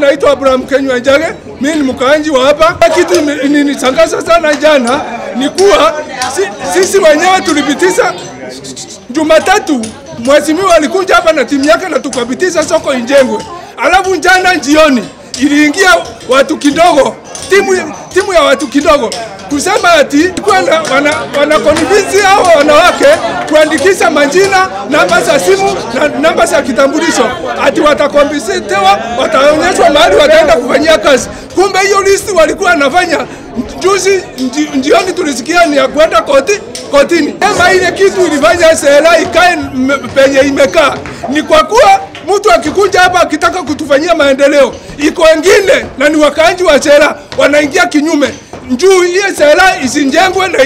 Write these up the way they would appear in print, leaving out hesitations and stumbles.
Naitwa Abraham Kenywa Njage, mimi ni mkaanji wa hapa. Kitu nilishangaza sana jana ni kuwa sisi wenyewe tulipitisha Jumatatu, mheshimiwa alikuja hapa na timu yake na tukapitisha soko ijengwe. Alafu jana jioni iliingia watu kidogo, timu ya watu kidogo kusema ati wana convince hao wanawake kuandikisha majina, namba za simu na namba za kitambulisho, ati watakompensewa, wataonyeshwa mahali wataenda kufanyia kazi. Kumbe hiyo listi walikuwa wanafanya juzi jioni tulisikia ni ya kwenda kotini. Kama ile kitu ilifanya sera ikae penye imekaa ni kwa kuwa mtu akikuja hapa akitaka kutufanyia maendeleo iko wengine na ni wakaanji wa sera wanaingia kinyume. Njuu hiyo sera isijengwe na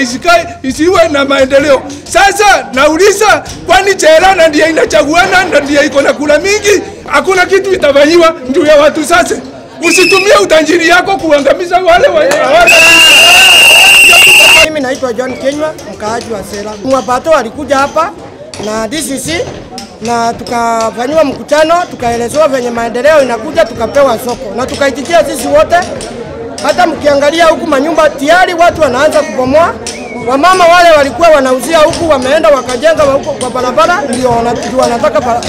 isiwe na maendeleo. Sasa nauliza, kwani sera na ndiye inachaguana na ndiye iko na kula mingi, hakuna kitu itafanywa njuu ya watu? Sasa usitumie utajiri yako kuangamiza wale hawana. Mimi naitwa John Kenywa, mkaaji wa Sera. Mwapato alikuja hapa na DCC na tukafanywa mkutano, tukaelezewa venye maendeleo inakuja, tukapewa soko na tukaitikia sisi wote. Hata mkiangalia huku manyumba tayari watu wanaanza kubomoa. Wamama wale walikuwa wanauzia huku wameenda wakajenga huko kwa barabara, ndio wanataka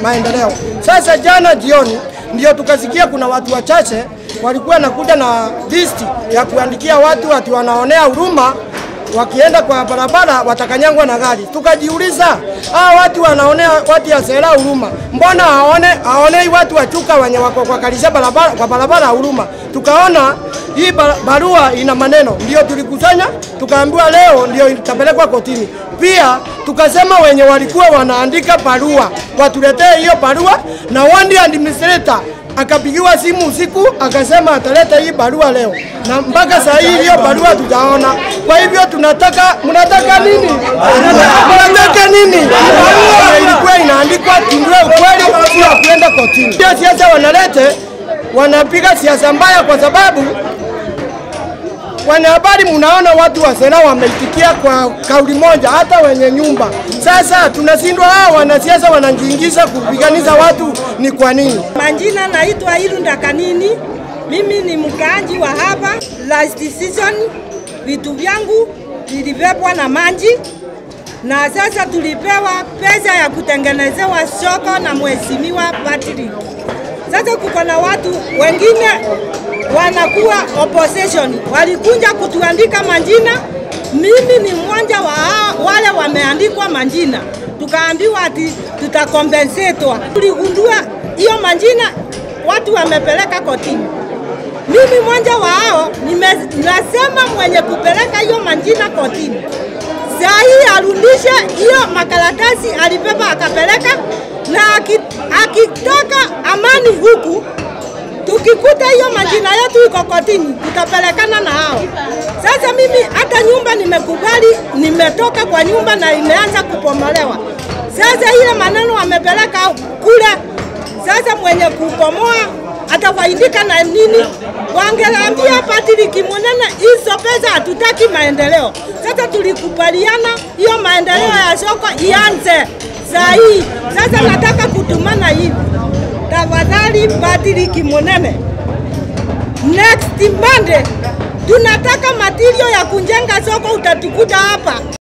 maendeleo. Sasa jana jioni ndio tukasikia kuna watu wachache walikuwa nakuja na listi ya kuandikia watu ati wanaonea huruma, wakienda kwa barabara watakanyangwa na gari. Tukajiuliza, watu wanaonea watu ya Sera huruma, mbona haonei watu wachuka wenye wako kwa kalisha barabara kwa barabara huruma? Tukaona hii barua ina maneno, ndio tulikusanya, tukaambiwa leo ndio itapelekwa kotini. Pia tukasema wenye walikuwa wanaandika barua watuletee hiyo barua, na wandi administrator akapigiwa simu usiku akasema ataleta hii barua leo, na mpaka saa hii hiyo barua tujaona. Kwa hivyo mnataka nini? Mnataka nini? Ilikuwa inaandikwa tundue ukweli, sio kwenda kotini. Pia siasa wanapiga siasa mbaya, kwa sababu wanahabari mnaona watu wa Sera wameitikia kwa kauli moja, hata wenye nyumba. Sasa tunashindwa, wanasiasa wanajiingiza kupiganisha watu, ni kwa nini? Majina naitwa Irunda Kanini, mimi ni mkaanji wa hapa. Last season vitu vyangu vilibebwa na maji, na sasa tulipewa pesa ya kutengenezewa soko na mheshimiwa Patrick. Sasa kuko na watu wengine wanakuwa opposition, walikuja kutuandika majina. Mimi ni mmoja wa wale wameandikwa majina, tukaambiwa ati tutakompensetwa. Tuligundua hiyo majina watu wamepeleka kotini. Mimi mmoja wa hao nasema mwenye kupeleka hiyo majina kotini saa hii arudishe hiyo makaratasi alibeba akapeleka, na akitoka Amani huku tukikuta hiyo majina yetu iko kotini tutapelekana na hao. Sasa mimi hata nyumba nimekubali, nimetoka kwa nyumba na imeanza kupomolewa. Sasa ile maneno wamepeleka kule, sasa mwenye kupomoa atafaidika na nini? Wangeambia Patrick Munene hizo pesa hatutaki maendeleo. Sasa tulikubaliana hiyo maendeleo ya soko ianze saa hii. Sasa nataka kutumana hivi, tafadhali Patrick Munene, next Monday tunataka material ya kujenga soko utatukuta hapa.